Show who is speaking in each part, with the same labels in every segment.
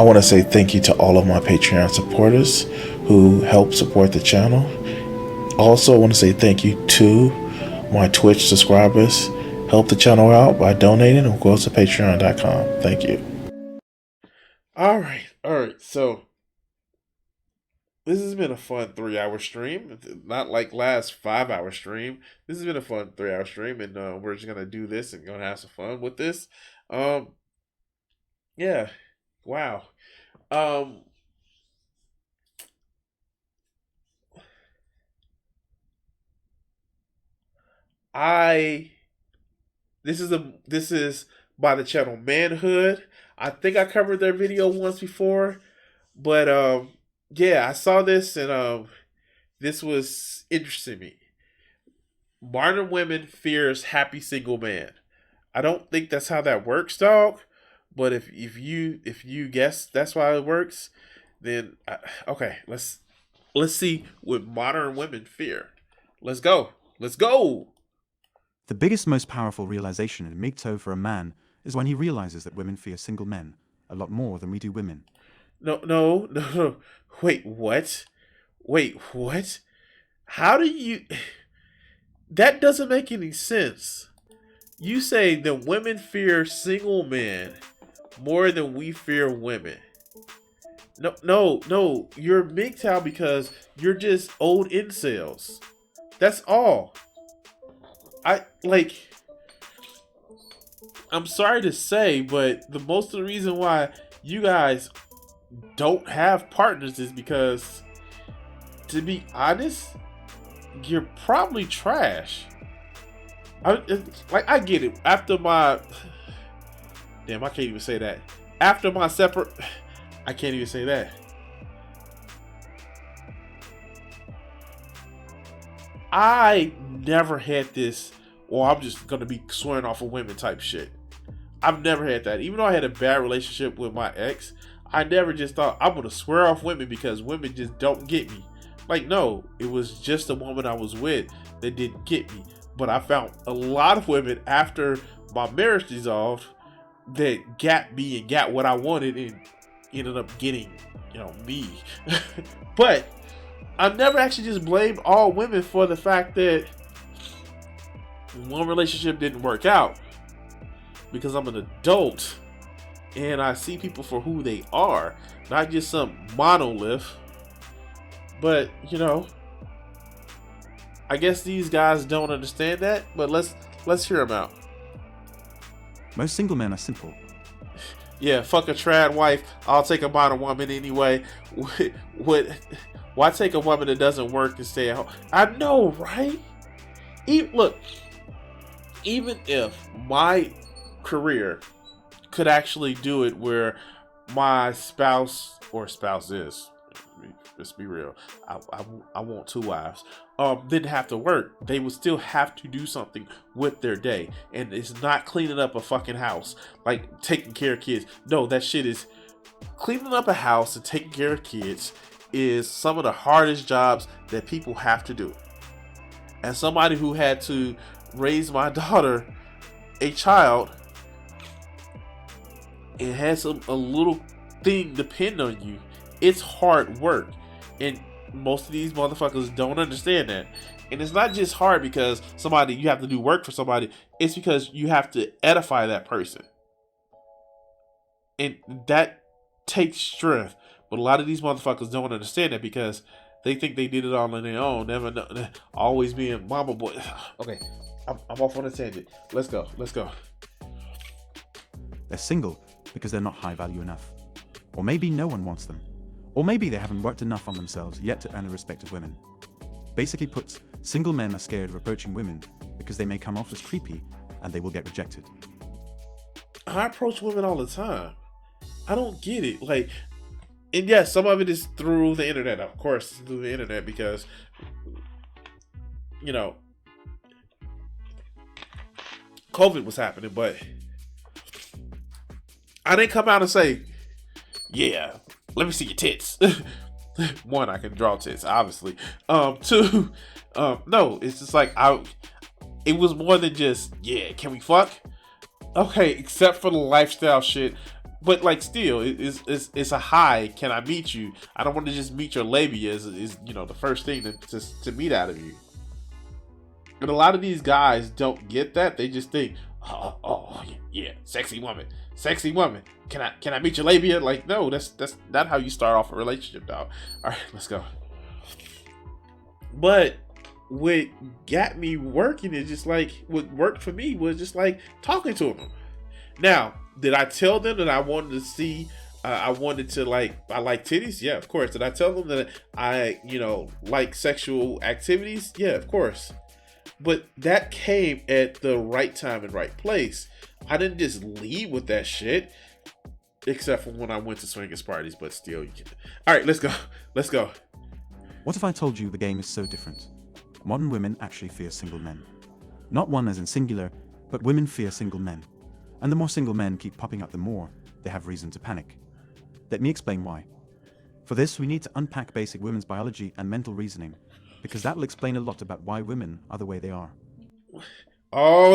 Speaker 1: I want to say thank you to all of my Patreon supporters who help support the channel. Also, I want to say thank you to my Twitch subscribers. Help the channel out by donating or go to patreon.com. Thank you. All right. So this has been a fun 3-hour stream. Not like last 5-hour stream. This has been a fun 3-hour stream, and we're just gonna do this and gonna have some fun with this. Yeah. Wow. This is by the channel Manhood. I think I covered their video once before, but yeah, I saw this and this was interesting to me. Modern women fears happy single man. I don't think that's how that works, dog. But if you guess that's why it works, then okay, let's see what modern women fear. Let's go.
Speaker 2: The biggest, most powerful realization in MGTOW for a man is when he realizes that women fear single men a lot more than we do women.
Speaker 1: No. Wait, what? How do you... That doesn't make any sense. You say that women fear single men more than we fear women. No. You're MGTOW because you're just old incels. That's all. I'm sorry to say, but most of the reason why you guys don't have partners is because, to be honest, you're probably trash. I get it. After my... Damn, I can't even say that. After my separate... I can't even say that. I never had this, I'm just going to be swearing off of women type shit. I've never had that. Even though I had a bad relationship with my ex, I never just thought I'm going to swear off women because women just don't get me. Like, no, it was just the woman I was with that didn't get me. But I found a lot of women after my marriage dissolved that got me and got what I wanted and ended up getting, me. But I never actually just blamed all women for the fact that one relationship didn't work out, because I'm an adult and I see people for who they are, not just some monolith. But I guess these guys don't understand that. But let's hear them out.
Speaker 2: Most single men are simple.
Speaker 1: Yeah, fuck a trad wife. I'll take a modern woman anyway. Why take a woman that doesn't work and stay at home? I know, right? Even if my career could actually do it where my spouse or spouses, let's be real, I want 2 wives, didn't have to work, they would still have to do something with their day. And it's not cleaning up a fucking house, like taking care of kids. No, that shit is cleaning up a house and taking care of kids is some of the hardest jobs that people have to do. As somebody who had to raise my daughter, a child, and has a little thing depend on you, it's hard work. And most of these motherfuckers don't understand that. And it's not just hard because you have to do work for somebody. It's because you have to edify that person. And that takes strength. But a lot of these motherfuckers don't understand that because they think they did it all on their own. Never know, always being mama boy. Okay, I'm off on a tangent. Let's go.
Speaker 2: They're single because they're not high value enough. Or maybe no one wants them. Or maybe they haven't worked enough on themselves yet to earn the respect of women. Basically put, single men are scared of approaching women because they may come off as creepy and they will get rejected.
Speaker 1: I approach women all the time. I don't get it. And yes, some of it is through the internet. Of course, it's through the internet because, COVID was happening, but I didn't come out and say, yeah, let me see your tits. One, I can draw tits, obviously. Two, no, it's just like, it was more than just, yeah, can we fuck? Okay, except for the lifestyle shit. But like, still, it's a hi. Can I meet you? I don't want to just meet your labia. Is the first thing to meet out of you. And a lot of these guys don't get that. They just think, oh yeah, sexy woman, sexy woman. Can I meet your labia? Like, no, that's not how you start off a relationship, dog. All right, let's go. But what got me working is just like, what worked for me was just like talking to them. Now, did I tell them that I wanted to see? I wanted to I like titties. Yeah, of course. Did I tell them that I like sexual activities? Yeah, of course. But that came at the right time and right place. I didn't just leave with that shit, except for when I went to swingers parties. But still, you can. All right, let's go. Let's go.
Speaker 2: What if I told you the game is so different? Modern women actually fear single men. Not one as in singular, but women fear single men. And the more single men keep popping up, the more they have reason to panic. Let me explain why. For this, we need to unpack basic women's biology and mental reasoning, because that will explain a lot about why women are the way they are.
Speaker 1: Oh,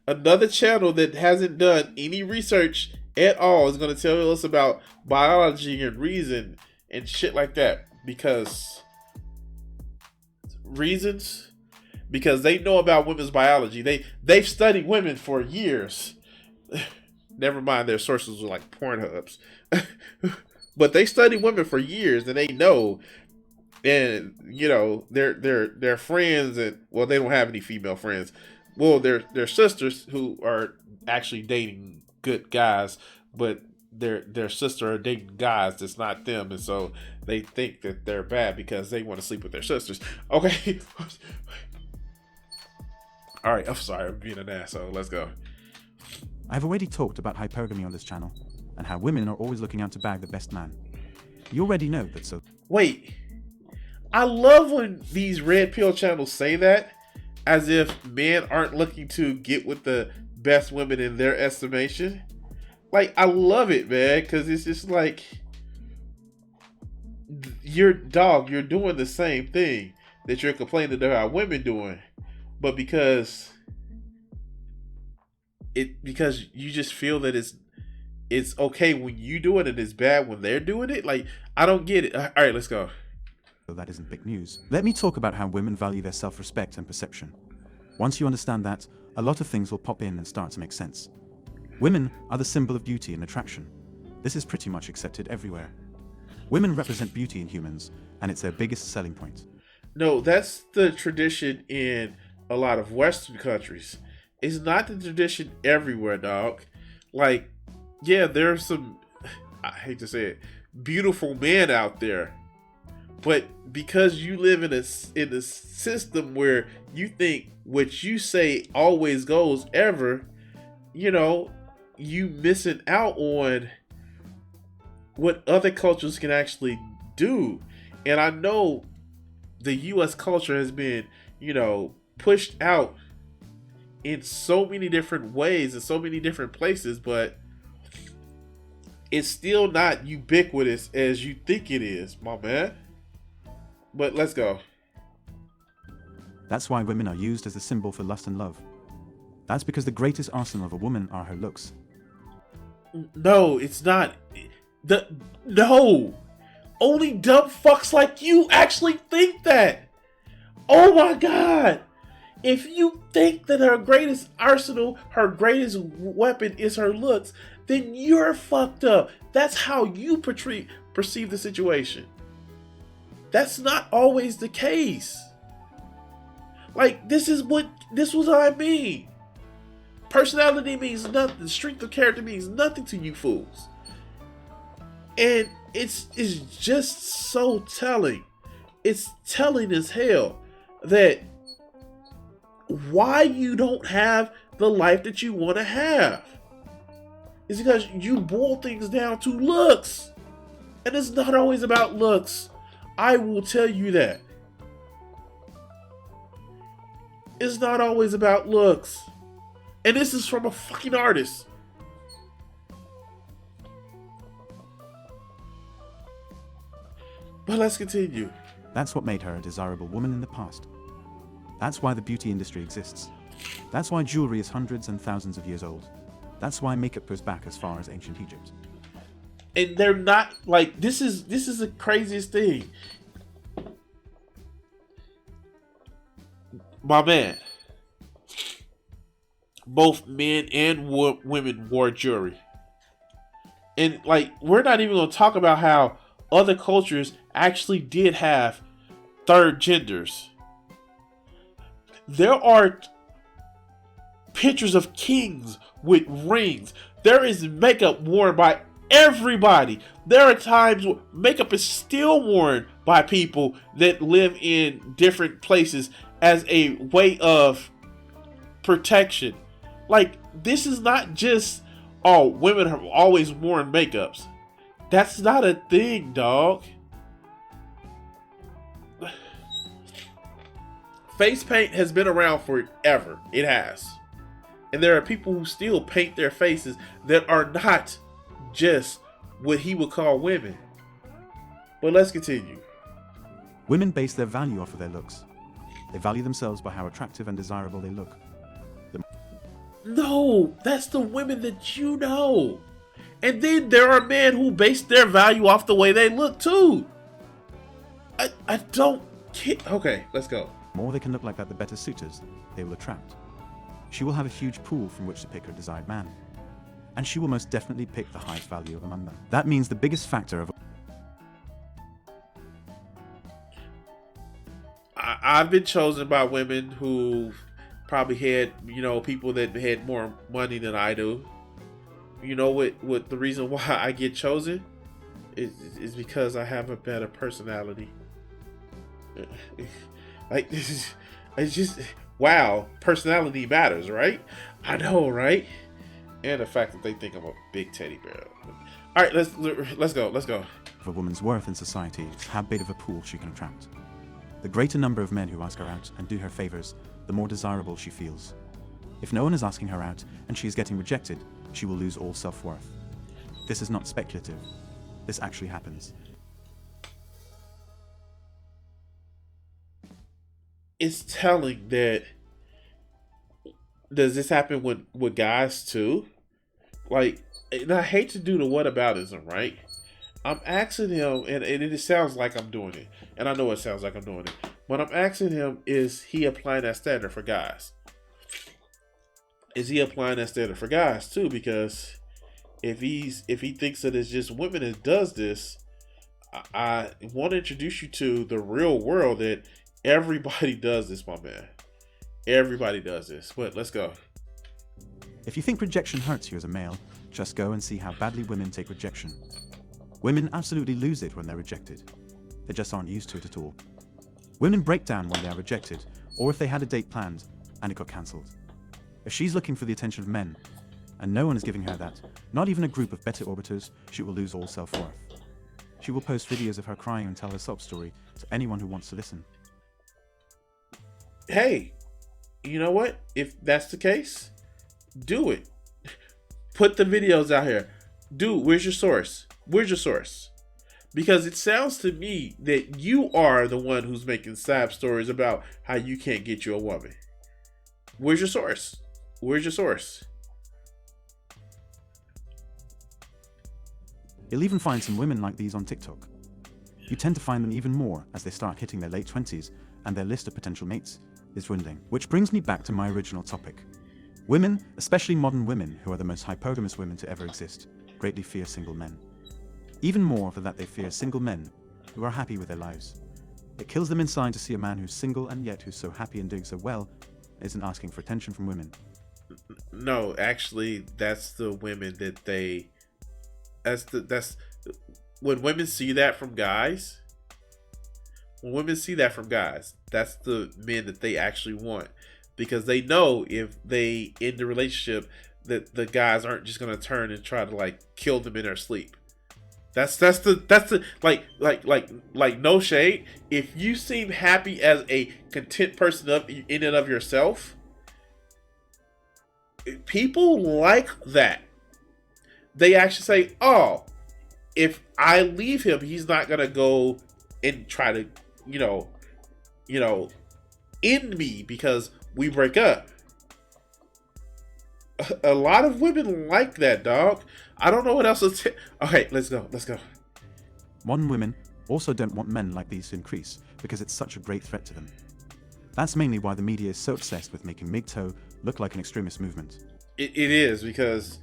Speaker 1: another channel that hasn't done any research at all is going to tell us about biology and reason and shit like that. Because they know about women's biology. They've studied women for years. Never mind, their sources are like Pornhubs. But they study women for years, and they know. And their friends, and well, they don't have any female friends. Well, their sisters who are actually dating good guys, but their sister are dating guys that's not them, and so they think that they're bad because they want to sleep with their sisters. Okay. All right, I'm sorry, I'm being an asshole. Let's go.
Speaker 2: I've already talked about hypergamy on this channel, and how women are always looking out to bag the best man. You already know that, so...
Speaker 1: Wait. I love when these red pill channels say that, as if men aren't looking to get with the best women in their estimation. Like, I love it, man, because it's just like, you're doing the same thing that you're complaining about women doing, but because you just feel that it's okay when you do it and it's bad when they're doing it. Like, I don't get it. All right, let's go.
Speaker 2: Though that isn't big news. Let me talk about how women value their self-respect and perception. Once you understand that, a lot of things will pop in and start to make sense. Women are the symbol of beauty and attraction. This is pretty much accepted everywhere. Women represent beauty in humans, and it's their biggest selling point.
Speaker 1: No, that's the tradition in a lot of Western countries. It's not the tradition everywhere, dog. Like, yeah, there are some, I hate to say it, beautiful men out there. But because you live in a system where you think what you say always goes ever, you missing out on what other cultures can actually do. And I know the U.S. culture has been, pushed out in so many different ways in so many different places, but it's still not ubiquitous as you think it is, my man. But let's go.
Speaker 2: That's why women are used as a symbol for lust and love. That's because the greatest arsenal of a woman are her looks.
Speaker 1: No, it's not. No. Only dumb fucks like you actually think that. Oh my god. If you think that her greatest arsenal, her greatest weapon is her looks, then you're fucked up. That's how you perceive the situation. That's not always the case. Like, this was what I mean. Personality means nothing. Strength of character means nothing to you fools. And it's just so telling. It's telling as hell that why you don't have the life that you want to have is because you boil things down to looks. And it's not always about looks. I will tell you that. It's not always about looks. And this is from a fucking artist. But let's continue.
Speaker 2: That's what made her a desirable woman in the past. That's why the beauty industry exists. That's why jewelry is hundreds and thousands of years old. That's why makeup goes back as far as ancient Egypt.
Speaker 1: And they're not like, this is the craziest thing. My man, both men and women wore jewelry. And like, we're not even going to talk about how other cultures actually did have third genders. There are pictures of kings with rings. There is makeup worn by everybody. There are times where makeup is still worn by people that live in different places as a way of protection. Like, this is not just, oh, women have always worn makeups. That's not a thing, dog. Face paint has been around forever. It has. And there are people who still paint their faces that are not just what he would call women. But let's continue.
Speaker 2: Women base their value off of their looks. They value themselves by how attractive and desirable they look.
Speaker 1: No, that's the women that you know. And then there are men who base their value off the way they look too. I don't get. Okay, let's go.
Speaker 2: The more they can look like that, the better suitors they will attract. She will have a huge pool from which to pick her desired man. And she will most definitely pick the highest value among them. That means the biggest factor of...
Speaker 1: I've been chosen by women who probably had, people that had more money than I do. You know what the reason why I get chosen is because I have a better personality. Like, it's just, wow, personality matters, right? I know, right? And the fact that they think I'm a big teddy bear. All right, let's go.
Speaker 2: A woman's worth in society is how big of a pool she can attract. The greater number of men who ask her out and do her favors, the more desirable she feels. If no one is asking her out and she is getting rejected, she will lose all self-worth. This is not speculative. This actually happens.
Speaker 1: It's telling that. Does this happen with guys too? Like, and I hate to do the whataboutism, right? I'm asking him, and it sounds like I'm doing it, and I know it sounds like I'm doing it, but I'm asking him, is he applying that standard for guys? Is he applying that standard for guys too? Because if he thinks that it's just women that does this, I want to introduce you to the real world that everybody does this, my man. Everybody does this. But let's go.
Speaker 2: If you think rejection hurts you as a male, just go and see how badly women take rejection. Women absolutely lose it when they're rejected. They just aren't used to it at all. Women break down when they are rejected, or if they had a date planned and it got cancelled. If she's looking for the attention of men, and no one is giving her that, not even a group of better orbiters, she will lose all self-worth. She will post videos of her crying and tell her sob story to anyone who wants to listen.
Speaker 1: Hey, you know what? If that's the case, do it. Put the videos out here. Dude, where's your source? Where's your source? Because it sounds to me that you are the one who's making sad stories about how you can't get you a woman. Where's your source? Where's your source?
Speaker 2: You'll even find some women like these on TikTok. You tend to find them even more as they start hitting their late 20s and their list of potential mates is dwindling. Which brings me back to my original topic. Women, especially modern women who are the most hypogamous women to ever exist, greatly fear single men. Even more for that, they fear single men who are happy with their lives. It kills them inside to see a man who's single and yet who's so happy and doing so well isn't asking for attention from women.
Speaker 1: No, actually, that's the women that they... That's when women see that from guys. When women see that from guys, that's the men that they actually want, because they know if they end the relationship that the guys aren't just gonna turn and try to like kill them in their sleep. That's the like no shade. If you seem happy as a content person in and of yourself, people like that. They actually say, oh, if I leave him, he's not gonna go and try to, end me because we break up. A lot of women like that, dog. I don't know what else to okay, let's go.
Speaker 2: Modern women also don't want men like these to increase because it's such a great threat to them. That's mainly why the media is so obsessed with making MGTOW look like an extremist movement.
Speaker 1: It is because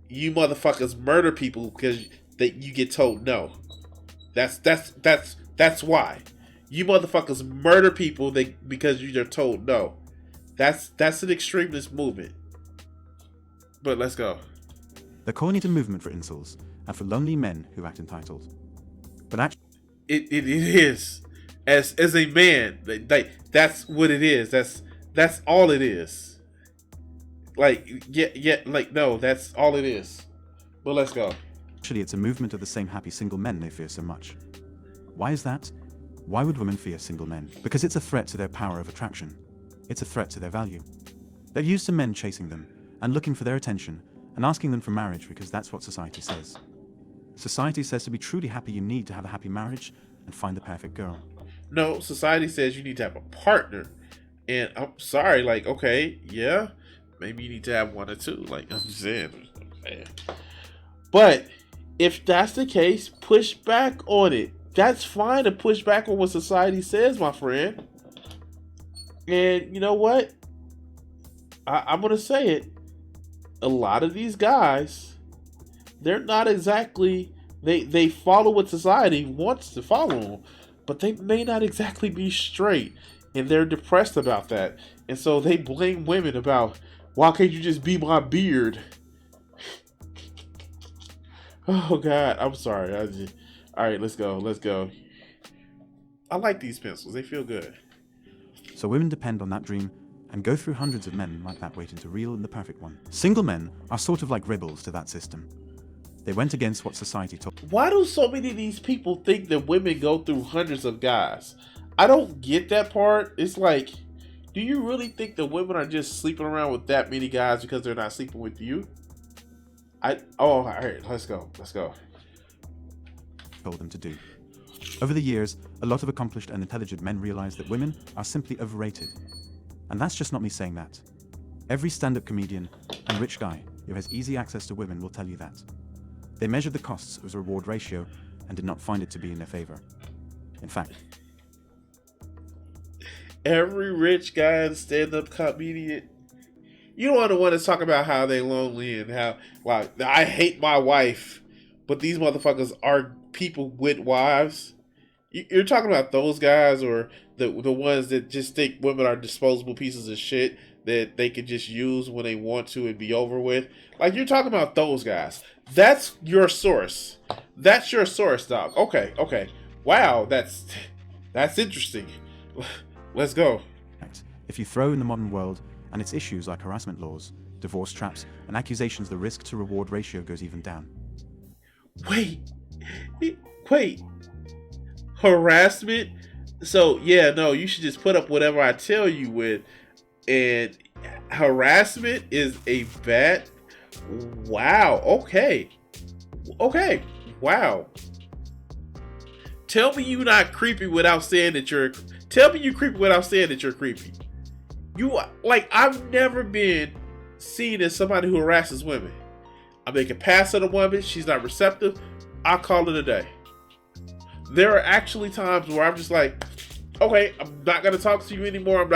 Speaker 1: you motherfuckers murder people because that you get told no. That's why. You motherfuckers murder people because you're told no. That's an extremist movement. But let's go.
Speaker 2: They're calling it a movement for incels and for lonely men who act entitled. But actually,
Speaker 1: it is. As a man, that's what it is. That's all it is. Like like no, that's all it is. But let's go.
Speaker 2: Actually, it's a movement of the same happy single men they fear so much. Why is that? Why would women fear single men? Because it's a threat to their power of attraction. It's a threat to their value. They're used to men chasing them and looking for their attention and asking them for marriage because that's what society says. Society says to be truly happy you need to have a happy marriage and find the perfect girl.
Speaker 1: No, society says you need to have a partner. And I'm sorry, like, okay, yeah, maybe you need to have one or two. Like, I'm saying. But if that's the case, push back on it. That's fine to push back on what society says, my friend. And you know what? I'm going to say it. A lot of these guys, they're not exactly, they follow what society wants to follow them, but they may not exactly be straight. And they're depressed about that. And so they blame women about, why can't you just be my beard? Oh, God. I'm sorry. All right, let's go. I like these pencils. They feel good.
Speaker 2: So women depend on that dream and go through hundreds of men like that waiting to reel in the perfect one. Single men are sort of like rebels to that system. They went against what society told.
Speaker 1: Why do so many of these people think that women go through hundreds of guys? I don't get that part. It's like, do you really think that women are just sleeping around with that many guys because they're not sleeping with you? All right, let's go.
Speaker 2: Told them to do. Over the years, a lot of accomplished and intelligent men realized that women are simply overrated. And that's just not me saying that. Every stand-up comedian and rich guy who has easy access to women will tell you that. They measured the costs as a reward ratio and did not find it to be in their favor. In fact,
Speaker 1: every rich guy and stand-up comedian, you don't want to talk about how they lonely and how, like, I hate my wife, but these motherfuckers are people with wives. You're talking about those guys, or the ones that just think women are disposable pieces of shit that they can just use when they want to and be over with. Like, you're talking about those guys. That's your source. That's your source, dog. Okay. Wow, that's interesting. Let's go.
Speaker 2: if you throw in the modern world and its issues like harassment laws, divorce traps, and accusations, the risk to reward ratio goes even down.
Speaker 1: Wait. Harassment? So, yeah, no, you should just put up whatever I tell you with. And harassment is a bad... Wow, okay. Wow. Tell me you're not creepy without saying that you're... Tell me you're creepy without saying that you're creepy. I've never been seen as somebody who harasses women. I make a pass at a woman, she's not receptive, I call it a day. There are actually times where I'm just like, okay, I'm not gonna talk to you anymore. I'm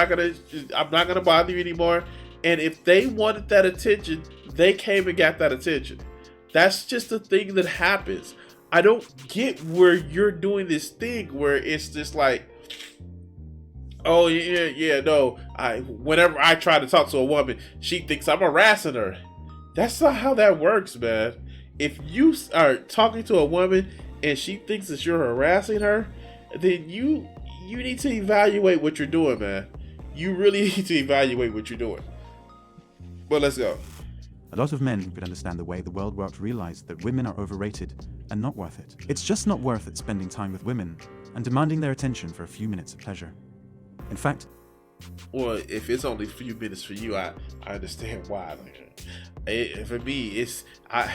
Speaker 1: not gonna bother you anymore. And if they wanted that attention, they came and got that attention. That's just a thing that happens. I don't get where you're doing this thing where it's just like, oh yeah, no. Whenever I try to talk to a woman, she thinks I'm harassing her. That's not how that works, man. If you are talking to a woman and she thinks that you're harassing her, then you need to evaluate what you're doing, man. You really need to evaluate what you're doing. But let's go.
Speaker 2: A lot of men who could understand the way the world worked realized that women are overrated and not worth it. It's just not worth it spending time with women and demanding their attention for a few minutes of pleasure. In fact,
Speaker 1: well, if it's only a few minutes for you, I understand why. For me, it's I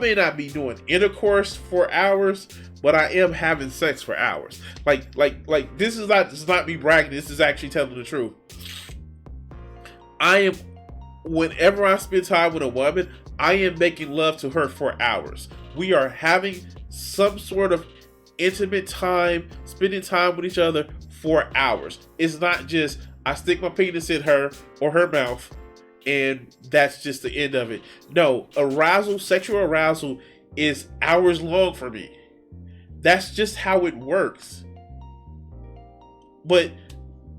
Speaker 1: may not be doing intercourse for hours, but I am having sex for hours. Like this is not me bragging. This is actually telling the truth. I am whenever I spend time with a woman, I am making love to her for hours. We are having some sort of intimate time, spending time with each other for hours. It's not just I stick my penis in her or her mouth and that's just the end of it. No, arousal, sexual arousal is hours long for me. That's just how it works. But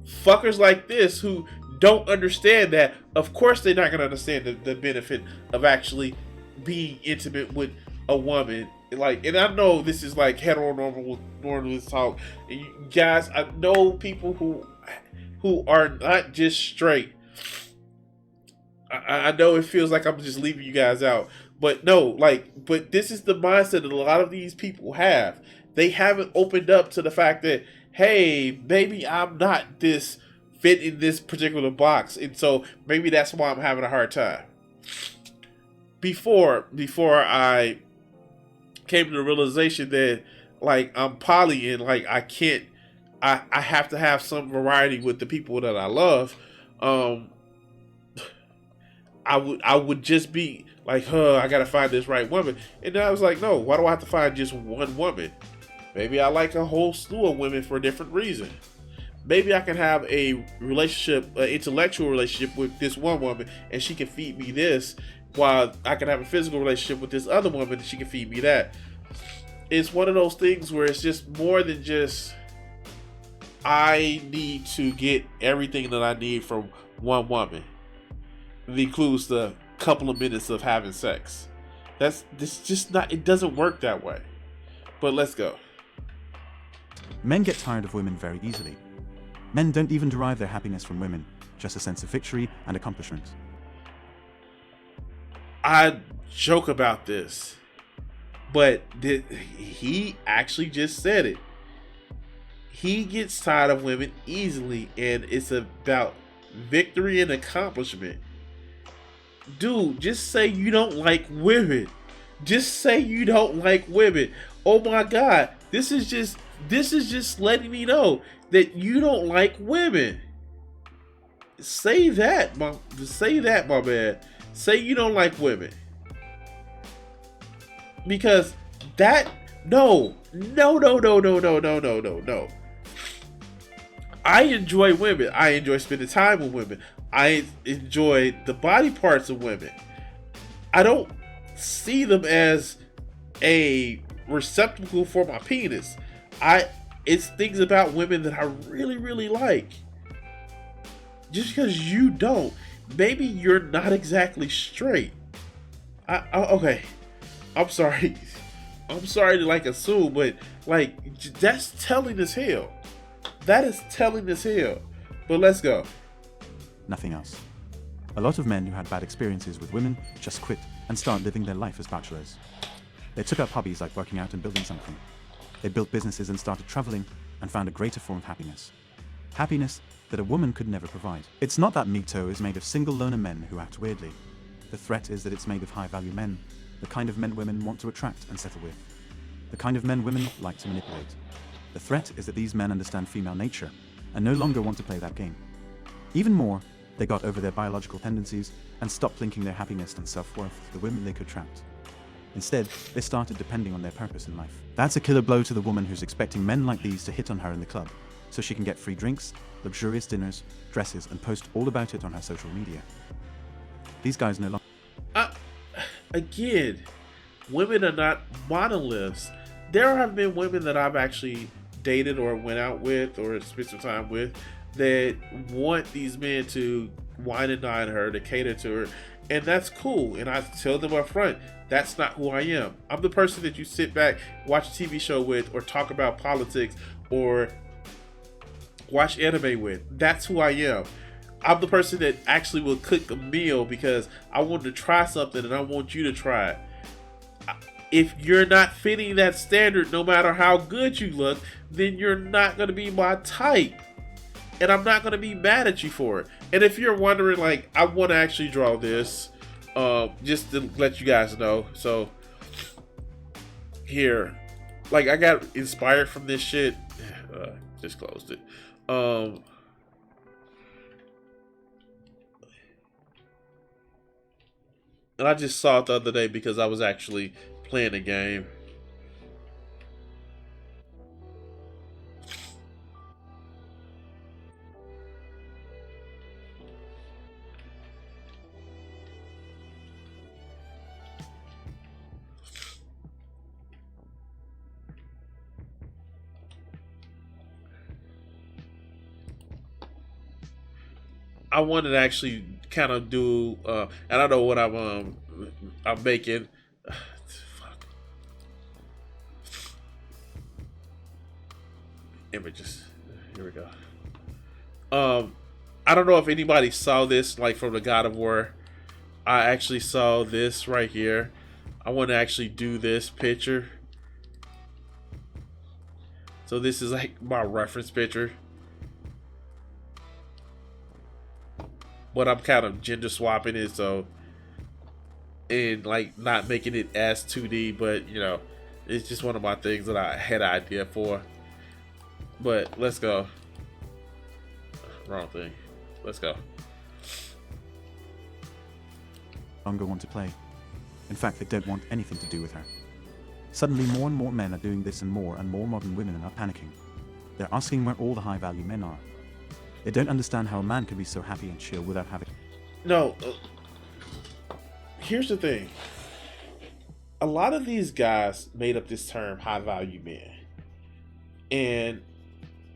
Speaker 1: fuckers like this who don't understand that, of course they're not going to understand the benefit of actually being intimate with a woman. Like, and I know this is like heteronormal talk. And you guys, I know people who are not just straight. I know it feels like I'm just leaving you guys out, but no, like, but this is the mindset that a lot of these people have. They haven't opened up to the fact that, hey, maybe I'm not this fit in this particular box, and so maybe that's why I'm having a hard time. Before I came to the realization that, like, I'm poly and like I have to have some variety with the people that I love. I would just be like, I gotta find this right woman. And then I was like, no, why do I have to find just one woman? Maybe I like a whole slew of women for a different reason. Maybe I can have a relationship, an intellectual relationship with this one woman, and she can feed me this, while I can have a physical relationship with this other woman, and she can feed me that. It's one of those things where it's just more than just, I need to get everything that I need from one woman. It includes the couple of minutes of having sex. This just not, it doesn't work that way. But let's go.
Speaker 2: Men get tired of women very easily. Men don't even derive their happiness from women, just a sense of victory and accomplishment.
Speaker 1: I joke about this, but he actually just said it. He gets tired of women easily, and it's about victory and accomplishment. Dude, just say you don't like women. Just say you don't like women. Oh my God, this is just letting me know that you don't like women. Say that, my man. Say you don't like women. Because no. I enjoy women. I enjoy spending time with women. I enjoy the body parts of women. I don't see them as a receptacle for my penis. It's things about women that I really, really like. Just because you don't, maybe you're not exactly straight. Okay, I'm sorry. I'm sorry to like assume, but like that's telling as hell. That is telling as hell. But let's go.
Speaker 2: Nothing else. A lot of men who had bad experiences with women just quit and started living their life as bachelors. They took up hobbies like working out and building something. They built businesses and started traveling and found a greater form of happiness. Happiness that a woman could never provide. It's not that MGTOW is made of single loner men who act weirdly. The threat is that it's made of high-value men, the kind of men women want to attract and settle with. The kind of men women like to manipulate. The threat is that these men understand female nature and no longer want to play that game. Even more, they got over their biological tendencies and stopped linking their happiness and self-worth to the women they could attract. Instead, they started depending on their purpose in life. That's a killer blow to the woman who's expecting men like these to hit on her in the club, so she can get free drinks, luxurious dinners, dresses, and post all about it on her social media. These guys no longer...
Speaker 1: Again, women are not monoliths. There have been women that I've actually dated or went out with or spent some time with that want these men to wine and dine her, to cater to her, and that's cool. And I tell them up front, that's not who I am. I'm the person that you sit back, watch a TV show with, or talk about politics, or watch anime with. That's who I am. I'm the person that actually will cook a meal because I want to try something and I want you to try it. If you're not fitting that standard, no matter how good you look, then you're not going to be my type. And I'm not going to be mad at you for it. And if you're wondering, like, I want to actually draw this, just to let you guys know. So, here. Like, I got inspired from this shit. Just closed it. And I just saw it the other day because I was actually playing a game. I wanted to actually kind of do, and I know what I'm making. Fuck. Images. Here we go. I don't know if anybody saw this, like from the God of War. I actually saw this right here. I want to actually do this picture. So this is like my reference picture. But I'm kind of gender swapping it, so, and like not making it as 2D, but you know, it's just one of my things that I had an idea for. But let's go. Wrong thing. Let's go.
Speaker 2: Longer want to play. In fact, they don't want anything to do with her. Suddenly, more and more men are doing this, and more modern women are panicking. They're asking where all the high-value men are. They don't understand how a man can be so happy and chill without having...
Speaker 1: No. Here's the thing. A lot of these guys made up this term high-value men. And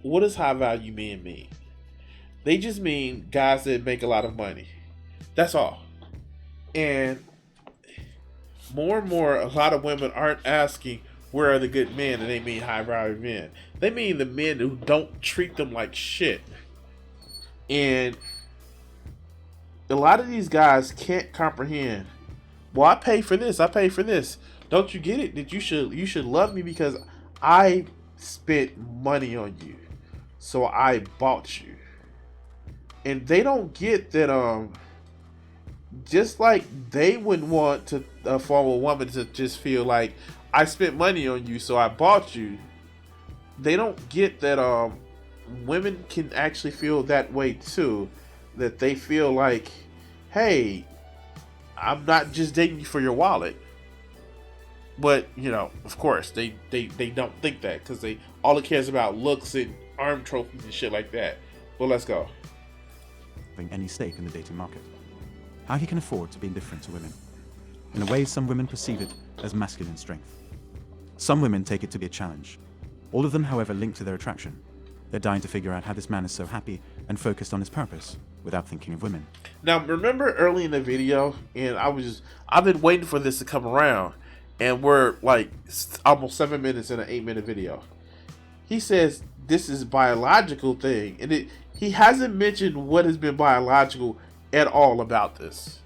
Speaker 1: what does high-value men mean? They just mean guys that make a lot of money. That's all. And more, a lot of women aren't asking where are the good men, and they mean high-value men. They mean the men who don't treat them like shit. And a lot of these guys can't comprehend. Well, I pay for this. I pay for this. Don't you get it? That you should love me because I spent money on you, so I bought you. And they don't get that. Just like they wouldn't want to for a woman to just feel like I spent money on you, so I bought you. They don't get that. Women can actually feel that way too, that they feel like, hey, I'm not just dating you for your wallet. But you know, of course, they don't think that, because they all it cares about looks and arm trophies and shit like that. But let's go.
Speaker 2: Any stake in the dating market. How he can afford to be indifferent to women. In a way, some women perceive it as masculine strength. Some women take it to be a challenge. All of them, however, linked to their attraction. They're dying to figure out how this man is so happy and focused on his purpose without thinking of women.
Speaker 1: Now, remember early in the video, and I've been waiting for this to come around, and we're like almost 7 minutes in an 8-minute video. He says this is a biological thing, and he hasn't mentioned what has been biological at all about this.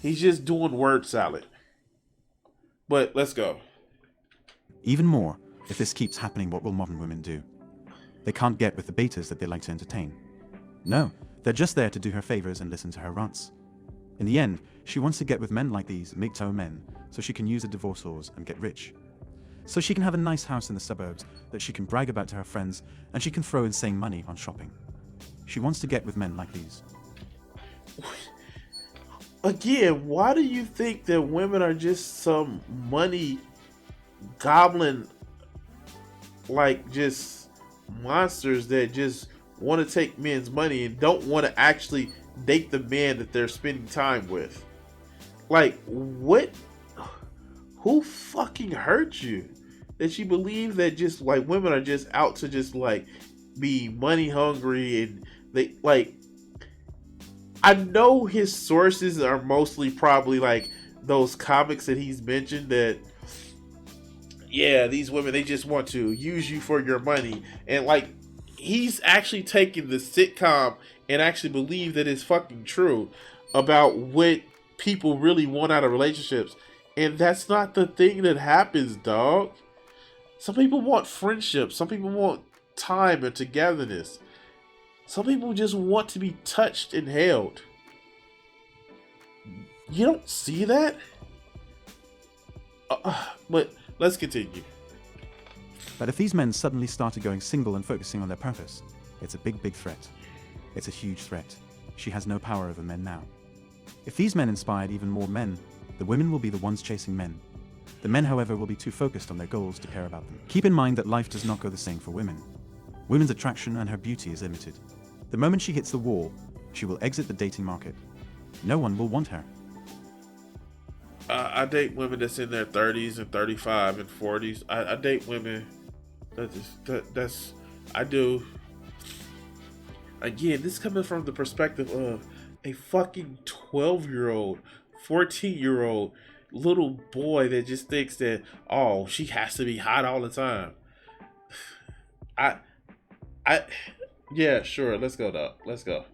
Speaker 1: He's just doing word salad. But let's go.
Speaker 2: Even more, if this keeps happening, what will modern women do? They can't get with the betas that they like to entertain. No, they're just there to do her favors and listen to her rants. In the end, she wants to get with men like these MGTOW men so she can use the divorce laws and get rich. So she can have a nice house in the suburbs that she can brag about to her friends, and she can throw insane money on shopping. She wants to get with men like these.
Speaker 1: Again, why do you think that women are just some money goblin, like just monsters that just want to take men's money and don't want to actually date the man that they're spending time with? Like, what? Who fucking hurt you that you believe that just like women are just out to just like be money hungry? And they like, I know his sources are mostly probably like those comics that he's mentioned that, yeah, these women, they just want to use you for your money. And like, he's actually taking the sitcom and actually believe that it's fucking true about what people really want out of relationships. And that's not the thing that happens, dog. Some people want friendship. Some people want time and togetherness. Some people just want to be touched and held. You don't see that? But let's continue.
Speaker 2: But if these men suddenly started going single and focusing on their purpose, it's a big threat. It's a huge threat. She has no power over men now. If these men inspired even more men, The women will be the ones chasing men. The men, however, will be too focused on their goals to care about them. Keep in mind that life does not go the same for women. Women's attraction and her beauty is limited. The moment she hits the wall, she will exit the dating market. No one will want her.
Speaker 1: I date women that's in their 30s and 35 and 40s. I date women that's I do. Again, this is coming from the perspective of a fucking 12-year-old, 14-year-old little boy that just thinks that, oh, she has to be hot all the time. I yeah, sure, let's go, dog. Let's go.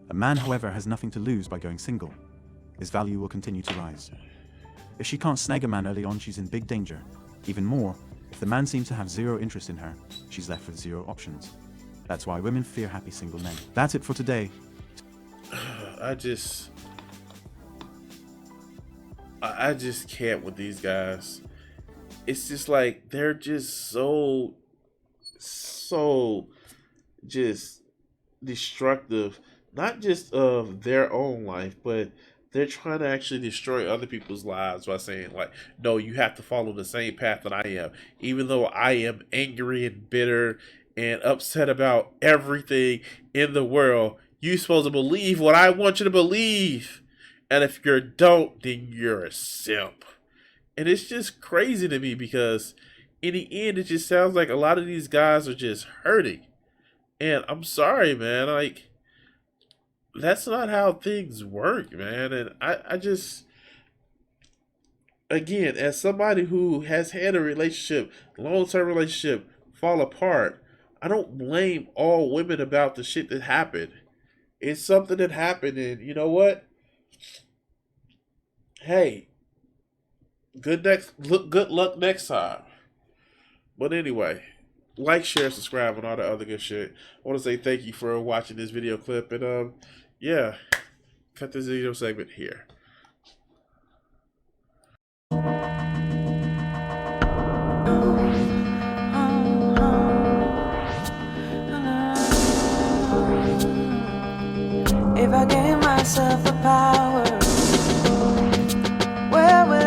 Speaker 2: A man, however, has nothing to lose by going single. His value will continue to rise. If she can't snag a man early on, she's in big danger. Even more, if the man seems to have zero interest in her, she's left with zero options. That's why women fear happy single men. That's it for today.
Speaker 1: I just can't with these guys. It's just like they're just so just destructive, not just of their own life, but they're trying to actually destroy other people's lives by saying, like, no, you have to follow the same path that I am, even though I am angry and bitter and upset about everything in the world. You're supposed to believe what I want you to believe, and if you don't, then you're a simp. And it's just crazy to me because in the end, it just sounds like a lot of these guys are just hurting. And I'm sorry, man. Like, that's not how things work, man. And I just, again, as somebody who has had a relationship, long-term relationship, fall apart, I don't blame all women about the shit that happened. It's something that happened, and you know what? Hey, good luck next time. But anyway, like, share, subscribe, and all the other good shit. I want to say thank you for watching this video clip, and yeah, cut this video segment here.
Speaker 3: If I gave myself the power, where would